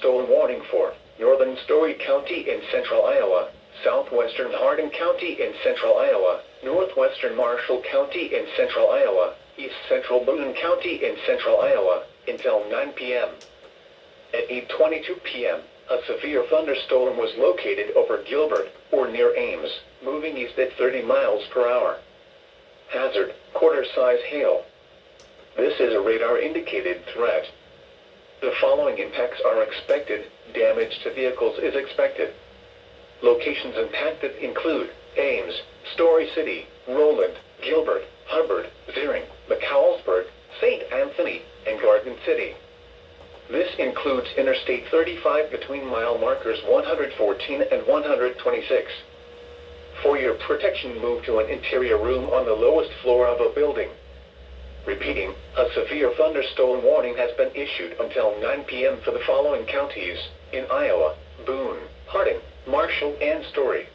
thunderstorm warning for northern Story County in central Iowa, southwestern Hardin County in central Iowa, northwestern Marshall County in central Iowa, east central Boone County in central Iowa, until 9 p.m. At 8:22 p.m., a severe thunderstorm was located over Gilbert, or near Ames, moving east at 30 miles per hour. Hazard, quarter-size hail. This is a radar-indicated threat. The following impacts are expected. Damage to vehicles is expected. Locations impacted include Ames, Story City, Roland, Gilbert, Hubbard, Zering, McCallsburg, St. Anthony, and Garden City. This includes Interstate 35 between mile markers 114 and 126. For your protection, move to an interior room on the lowest floor of a building. Repeating, a severe thunderstorm warning has been issued until 9 p.m. for the following counties in Iowa: Boone, Hardin, Marshall, and Story.